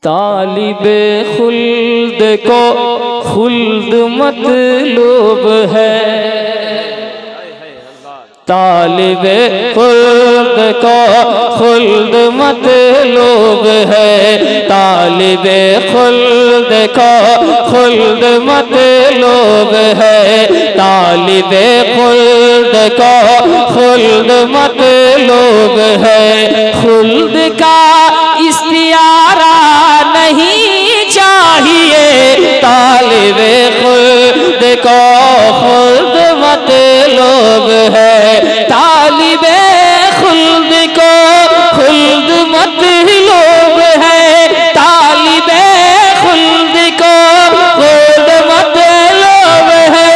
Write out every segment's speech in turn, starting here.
तालिबे खुल्द को खुल्द मतलूब है, तालिबे खुल्द को खुल्द मतलूब है, तालिबे खुल्द को खुल्द मतलूब है, तालिबे खुल्द को खुल्द मतलूब है। खुल्द का इस्तियारा नहीं चाहिए, तालिबे खुल्द को खुल्द मतलूब है, तालिबे खुल्द को खुल्द मतलूब है, तालिबे खुल्द को खुल्द मतलूब है।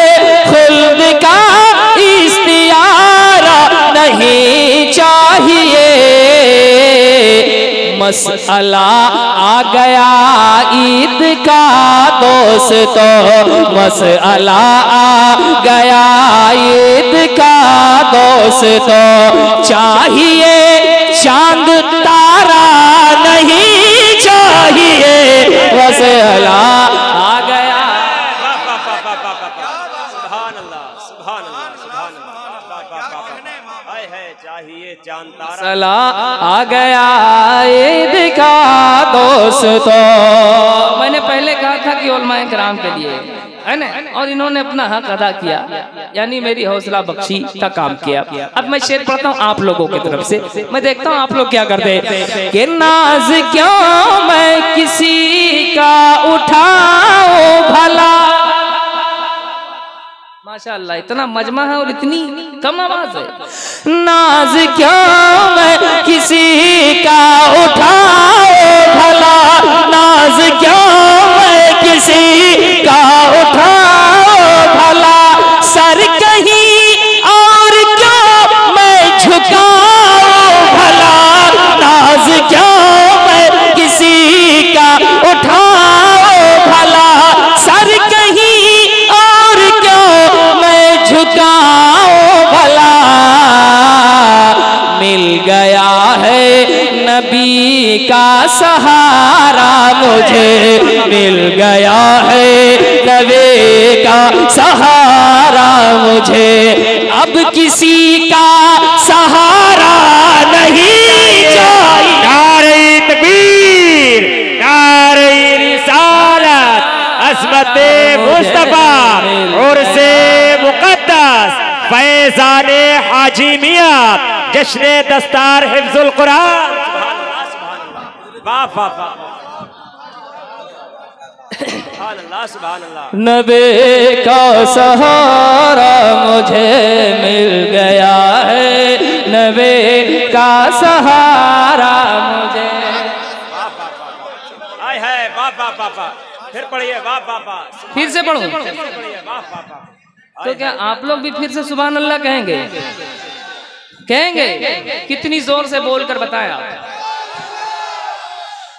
खुल्द का इस्तियारा नहीं चाहिए। मसला आ गया ईद का दोस्तों, मसला आ गया ईद का दोस्तों, चाहिए चांद तारा नहीं चाहिए, मसला आ गया। चाहिए चांद तारा, मसला आ गया ईद का दोस्तों। मैंने पहले कहा था कि उलमाए किराम के लिए है ना, और इन्होंने अपना हक अदा किया, यानी मेरी हौसला बख्शी का काम किया। अब मैं शेर पढ़ता हूँ आप लोगों की तरफ से, मैं देखता हूँ आप लोग क्या करते हैं। कि नाज क्यों मैं किसी का उठाऊं भला, माशाअल्लाह इतना मजमा है और इतनी कम आवाज है। नाज क्यों मैं किसी का उठाऊं भला, नाज क्यों मैं किसी का उठाऊं भला, सर कहीं और क्यों मैं झुकाऊं भला, नाज क्यों मैं किसी का उठाऊं भला, सर कहीं और क्यों मैं झुकाऊं भला। मिल गया है नबी का सहारा मुझे, मिल गया है नबी का सहारा मुझे, अब किसी का सहारा नहीं चाहिए। नारे तकबीर, नारे रिसालत, अज़मते मुस्तफा, उर्से मुक़द्दस, फैज़ाने हाजी मियां, जश्ने दस्तार हिफ्ज़ुल कुरान। वाह वाह वाह, सुभान अल्लाह सुभान अल्लाह। नबी का सहारा मुझे मिल गया है, नबी का सहारा मुझे। आय है वाह वाह वाह वाह, फिर पढ़िए वाह वाह वाह, फिर से पढ़ूं? वाह वाह वाह। तो क्या आप लोग भी फिर से सुभान अल्लाह कहेंगे? कहेंगे? कितनी जोर से बोलकर बताया।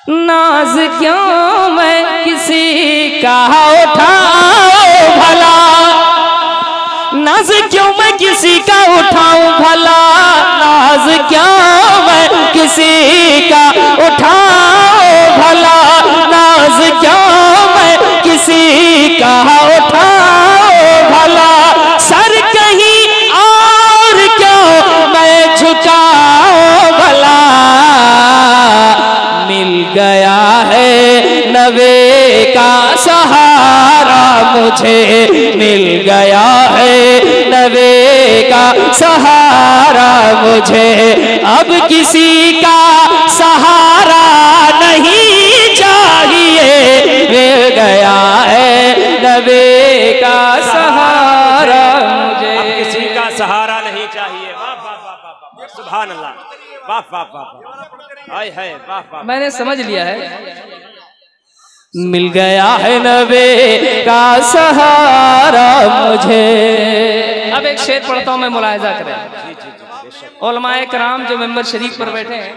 नाज क्यों मैं किसी का उठाऊं भला, नाज क्यों मैं किसी का उठाऊं भला, नाज क्यों मैं किसी का उठाऊं भला, नाज क्यों मैं किसी का उठाऊं भला, सर कहीं और क्यों मैं झुकाऊं भला। मिल गया है नबी का सहारा मुझे, मिल गया है नबी का सहारा मुझे, अब किसी का सहारा नहीं चाहिए। मिल गया है नबी का सहारा मुझे, अब किसी का सहारा नहीं चाहिए। वाह वाह वाह वाह वाह, सुभान अल्लाह, वाह वाह वाह, आय है वाह वाह। मैंने समझ लिया है। मिल गया है नबी का सहारा मुझे। अब एक शेर पढ़ता हूँ मैं, मुलाहिजा करें। उलमाए किराम जो मेंबर शरीफ पर बैठे हैं,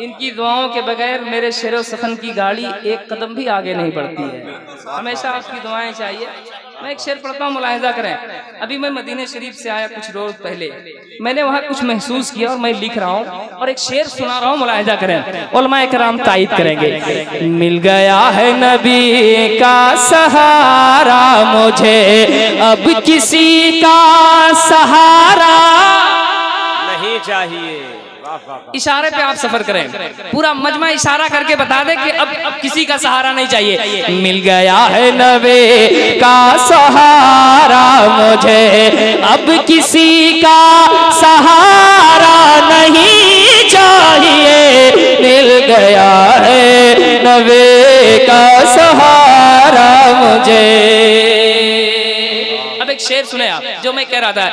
इनकी दुआओं के बगैर मेरे शेर सखन की गाड़ी एक कदम भी आगे नहीं बढ़ती है। हमेशा आपकी दुआएं चाहिए। मैं एक शेर पढ़ता हूँ, मुलाहिजा करें। अभी मैं मदीने शरीफ से आया कुछ रोज पहले, मैंने वहाँ कुछ महसूस किया और मैं लिख रहा हूँ और एक शेर सुना रहा हूँ, मुलाहिजा करें, उलमाए कराम तायीद करेंगे। मिल गया है नबी का सहारा मुझे, अब किसी का सहारा नहीं चाहिए। इशारे पे आप सफर करें, पूरा मजमा इशारा करके बता दे कि अब किसी का सहारा नहीं चाहिए। मिल गया है नबी का सहारा मुझे, अब किसी का सहारा नहीं चाहिए। मिल गया है नबी का सहारा मुझे। अब एक शेर सुने आप, जो मैं कह रहा था।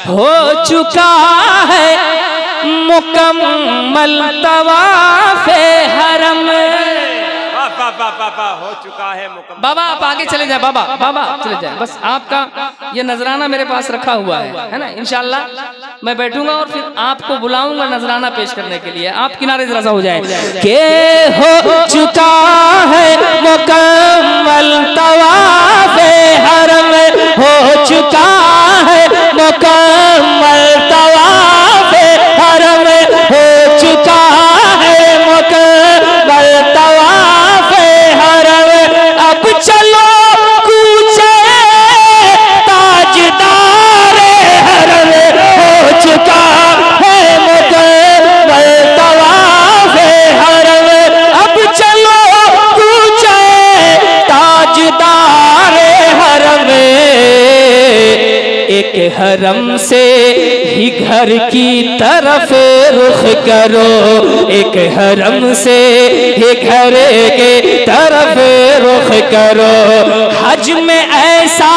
हो चुका है मुकम्मल तवाफ़े हरम। हो चुका है मुकम्मल। बाबा आप आगे चले जाए, बाबा बाबा चले जाए, बस आपका ये नजराना मेरे पास रखा हुआ है ना। इंशाल्लाह मैं बैठूंगा और फिर आपको बुलाऊंगा नजराना पेश करने के लिए। आप किनारे जरा सा हो जाए। के हो चुका है मुकम्मल तवाफ़े हरम, हो चुका है मुकम्मल तवाफ़े हरम, हो चुका है मुकम्मल तवाफ़े हरम। अब चलो कूचे ताजदारे हरम, हो चुका है मुकम्मल तवाफ़े हरम। अब चलो कूचे ताजदारे हरम। एक हरम से ही घर की तरफ रुख करो, एक हरम से ही घर के तरफ रुख करो। हज में ऐसा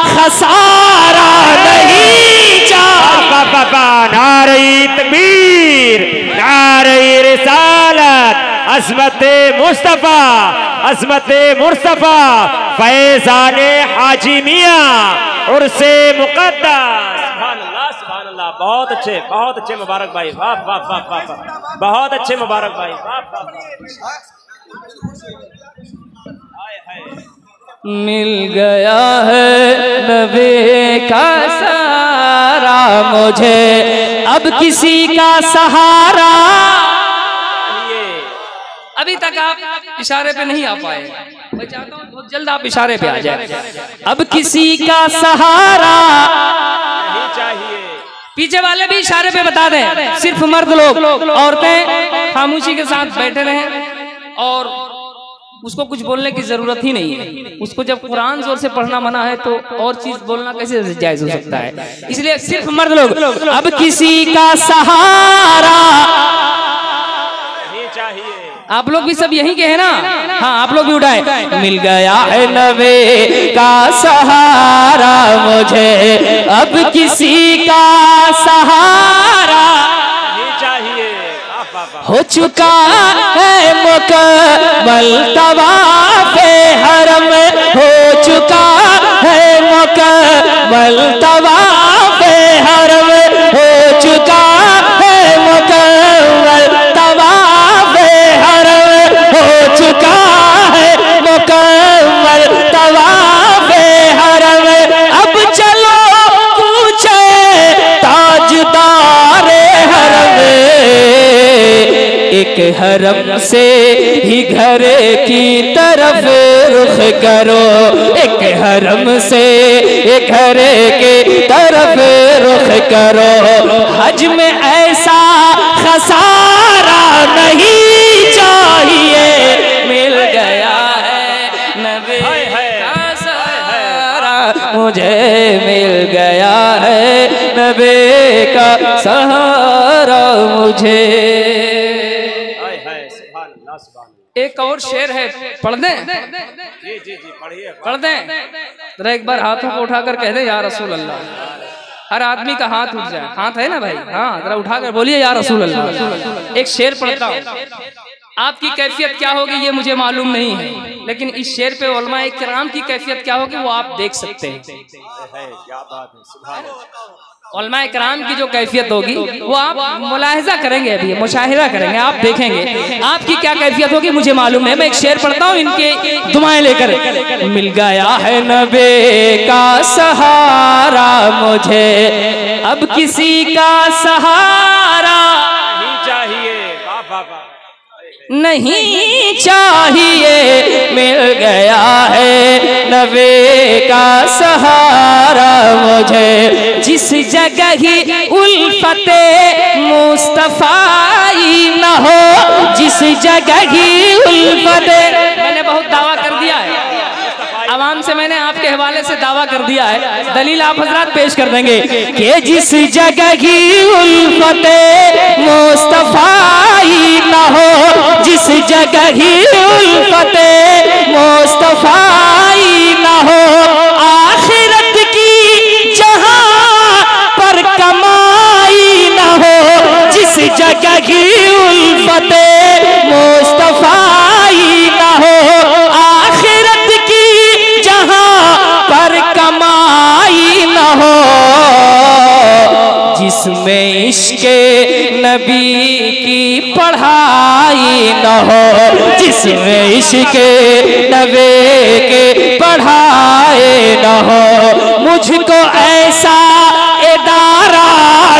खसारा नहीं चाहिए। नारे तकबीर, नारे रिसालत, अज़मत मुस्तफा, अज़मत मुस्तफा, फैज़ाने हाजी मियां उर्से मुक़द्दस। सुभान अल्लाह, सुभान अल्लाह। बहुत अच्छे मुबारक भाई, वाह वाह वाह वाह वाह, बहुत अच्छे मुबारक भाई, वाह वाह। मिल गया है नबी का सहारा मुझे, अब किसी का सहारा। अभी तक आप इशारे पे नहीं आ पाए, मैं चाहता हूँ बहुत जल्द आप इशारे पे आ जाए। अब किसी का सहारा नहीं चाहिए। पीछे वाले भी इशारे पे बता दें, सिर्फ मर्द लोग, औरतें खामोशी के साथ बैठे रहें और उसको कुछ बोलने की जरूरत ही नहीं है। उसको जब कुरान जोर से पढ़ना मना है तो और चीज बोलना कैसे जायज हो सकता है। इसलिए सिर्फ मर्द लोग। अब किसी का सहारा नहीं चाहिए। आप लोग भी सब यही के हैं ना? हाँ, आप लोग भी उठाए। मिल गया है नबी का सहारा मुझे, अब किसी का सहारा नहीं चाहिए। हो चुका है मुकम्मल तवाफ़े हरम, हो चुका है मुकम्मल तवाफ़े हरम, हो चुका है मुकम्मल तवाफ़े हरम, हो चुका है मुकम्मल तवाफ़े हरम। अब चलो पूछे ताजदारे हरम, एक हरम से ही घर की तरफ रुख करो, एक हरम से एक घर के तरफ रुख करो। हज में ऐसा खसारा नहीं चाहिए। मिल गया है नबी का सहारा मुझे, मिल गया है नबी का सहारा मुझे। एक और शेर है, पढ़ दें? जी जी जी, पढ़िए। पढ़ दें? जरा एक बार हाथों को उठाकर कह दें या रसूल अल्लाह। हर आदमी का हाथ उठ जाए, हाथ है ना भाई? हाँ, जरा उठाकर बोलिए या रसूल अल्लाह। एक शेर पढ़ता हूँ, आपकी कैफियत क्या होगी ये मुझे मालूम नहीं है, लेकिन इस शेर पे उलमाए किराम की कैफियत क्या होगी वो आप देख सकते हैं। क्या बात है, सुभान अल्लाह। उलमाए कराम की जो कैफियत होगी वो आप मुलाहिजा करेंगे, अभी मुशाहिदा करेंगे, आप देखेंगे आपकी क्या कैफियत होगी मुझे मालूम है। मैं एक शेर पढ़ता हूँ इनके दुआएं लेकर। मिल गया है नबी का सहारा मुझे, अब किसी का सहारा नहीं चाहिए, नहीं चाहिए। मिल गया है नबी का सहारा मुझे, जिस जगह ही उल्फते मुस्तफाई न हो, जिस जगह ही उल्फते। मैंने बहुत दावा कर दिया है आवाम से, मैंने आपके हवाले से दावा कर दिया है, दलील आप हजरात पेश कर देंगे कि जिस जगह की उल्फते मुस्तफाई न हो, जिस जगह ही उल्फते मुस्तफाई न हो, आखिरत की जहां पर कमाई न हो, जिस जगह की उल्फते मुस्तफाई न हो, आखिरत की पर कमाई न हो, जिसमें इश्के नबी की पढ़ाई न हो, जिसमें इश्के नबी की पढ़ाई न हो। मुझको ऐसा इदारा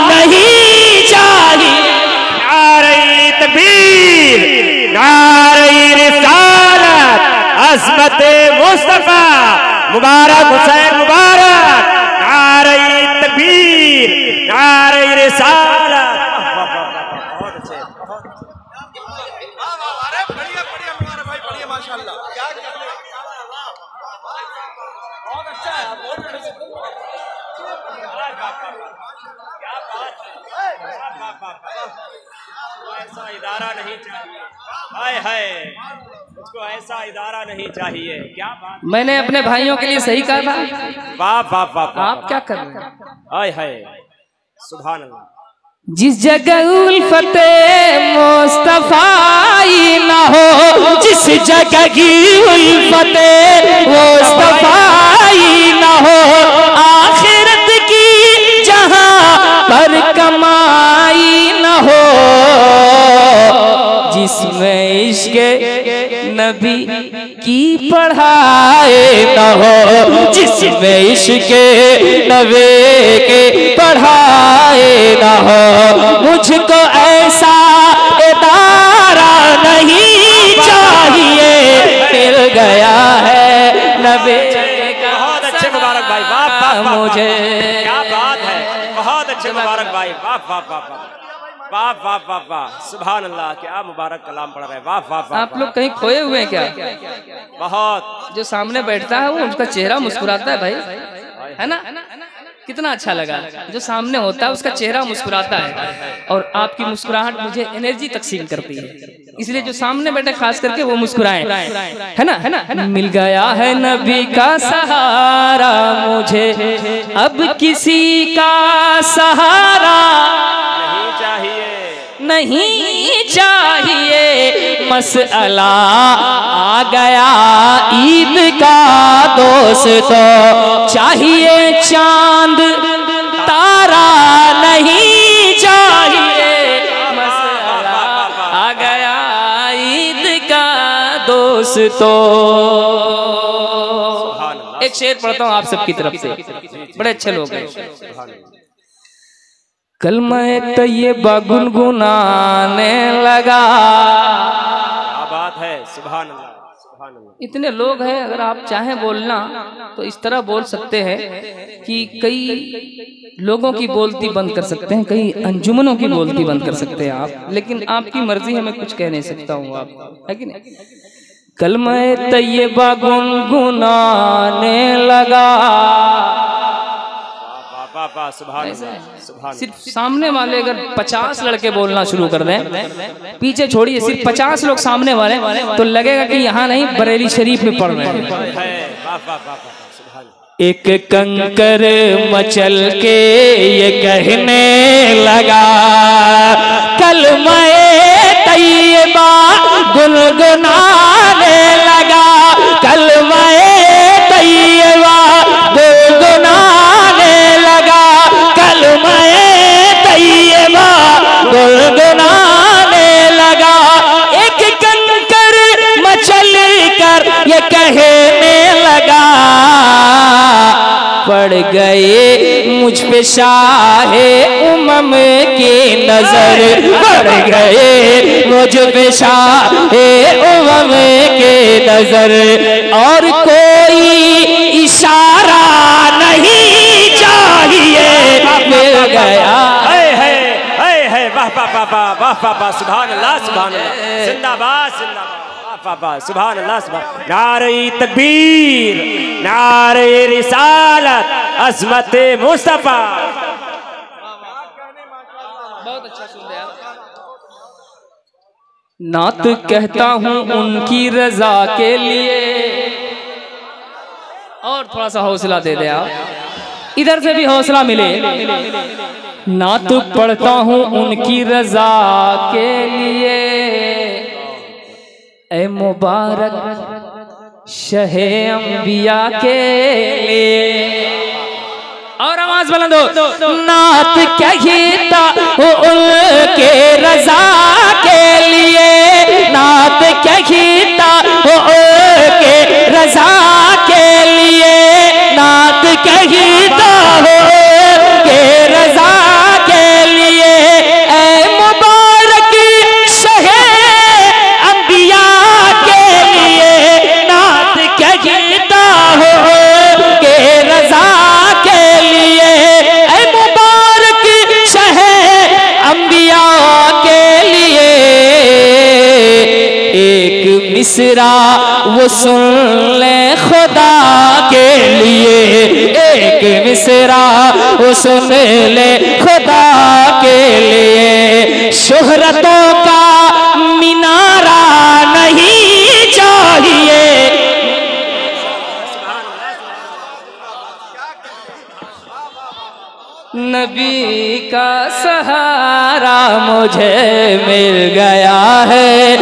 नहीं चाहिए। नारे तकबीर, नारे रिसालत, अज़मत मुस्तफा मुबारक, हुसैन मुबारक, नारे तकबीर, नारे रिसालत। बहुत अच्छे, बढ़िया बढ़िया मुबारक भाई, बढ़िया माशाल्लाह, क्या बहुत अच्छा है, ऐसा इदारा नहीं चाहिए, हाय हाय, मुझको ऐसा इदारा नहीं चाहिए। क्या बात, मैंने अपने भाइयों के लिए सही कहा था। वाह वाह वाह, आप क्या कर रहे हैं? हाय हाय, सुभान अल्लाह। जिस जगह उल्फते मुस्तफाई न हो, जिस जगह की उल्फते मुस्तफाई न हो, आखिरत की जहां पर कमाई न हो, जिसमें इश्क़े नबी की पढ़ाई न हो, जिसमें इश्क़े नबी के पढ़ाई न हो। मुझको ऐसा इदारा नहीं चाहिए। मिल गया है नबी का। बहुत अच्छे मुबारक भाई, वाह वाह वाह, मुझे क्या बात है, बहुत अच्छे मुबारक भाई, वाह वाह वाह वाह वाह वाह वाह वाह, सुभान अल्लाह, क्या मुबारक कलाम पढ़ रहे हैं, वाह वाह वाह। आप लोग कहीं खोए हुए हैं क्या? बहुत, जो सामने बैठता है वो उसका चेहरा मुस्कुराता है भाई, है ना? कितना अच्छा लगा। जो सामने होता है उसका चेहरा मुस्कुराता है और आपकी मुस्कुराहट मुझे एनर्जी तकसीम करती है, इसलिए जो सामने बैठे खास करके वो मुस्कुराए, है ना? है ना? मिल गया है नबी का सहारा मुझे, अब किसी का सहारा नहीं चाहिए, नहीं चाहिए। मसला आ गया ईद का दोस्तों, चाहिए चांद तारा नहीं चाहिए। मसला आ गया ईद का दोस्तों। एक शेर पढ़ता हूँ आप सबकी तरफ से, बड़े अच्छे लोग हैं। कलमा तैयबा गुनगुनाने लगा। क्या बात है, सुभान अल्लाह, सुभान अल्लाह। इतने लोग हैं, अगर आप चाहें बोलना तो इस तरह बोल सकते हैं कि कई लोगों की बोलती बंद कर सकते हैं, कई अंजुमनों की बोलती बंद कर सकते हैं आप, लेकिन आपकी मर्जी है, मैं कुछ कह नहीं सकता हूँ आप, है कि नहीं? कलमा तैयबा गुनगुनाने लगा। सिर्फ सामने वाले अगर 50 लड़के बोलना शुरू कर दें, पीछे छोड़िए, सिर्फ 50 लोग सामने वाले तो लगेगा कि यहाँ नहीं बरेली शरीफ में पढ़ रहे हैं। एक कंकर मचल के ये कहने लगा, कलमा तैयबा गुनगुनाने लगा, कलमा तैयबा गुनगुनाने लगा, कलमा गए मुझ पे शाहे उमम की नजर, पड़ गए मुझ पे शाहे उमम की नजर, और कोई इशारा नहीं चाहिए, मिल गया। वाह वाह सुभान अल्लाह सुभान अल्लाह, जिंदाबाद जिंदाबाद, वाह वाह सुभान अल्लाह सुभान। नारे तकबीर, नारे रिसालत, अज़मत मुस्तफा। बहुत अच्छा सुन रहे आप। नात कहता हूँ उनकी रजा के लिए, और थोड़ा सा हौसला दे दे आप, इधर से भी हौसला मिले। नात पढ़ता हूँ उनकी रजा के लिए, ए मुबारक शहे अंबिया के लिए। और आवाज बुलंद हो। नात कहता हूँ उनके रजा के लिए, नात कहता हूँ उनके रजा के लिए, नात कहता हूँ उनके रजा के लिए, ए मुबारक शहे अंबिया के लिए, नात कहता हूँ उनके रजा के लिए, ए मुबारक शहे अंबिया के लिए। एक मिसरा वो सुन ले खुदा के लिए, एक मिसरा वो सुन ले खुदा के लिए। शोहरतों का मीनारा नहीं चाहिए, नबी का सहारा मुझे मिल गया है,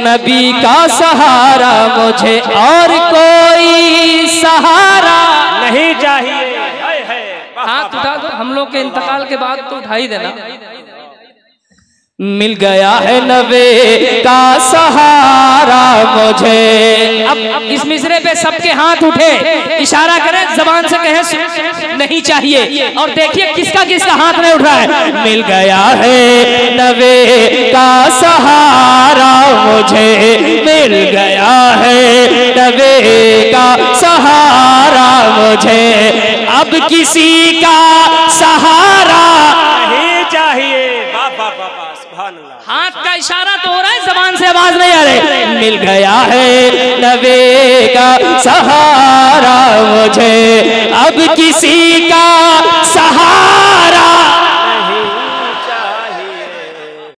नबी का सहारा मुझे, और कोई सहारा नहीं चाहिए। हाथ उठा दो, हम लोग के इंतकाल के बाद तो उठा ही देना। मिल गया है नबी का सहारा मुझे। अब इस मिसरे पे सबके हाथ उठे, इशारा करें, जबान से कहें नहीं चाहिए, और देखिए किसका किसका हाथ नहीं उठ रहा है। मिल गया है नबी का सहारा मुझे, मिल गया है नबी का सहारा मुझे, अब किसी का सहारा नहीं चाहिए। हाथ का इशारा तो हो रहा है, जबान से आवाज नहीं आ रही। मिल गया है नबी का सहारा मुझे, अब किसी का सहारा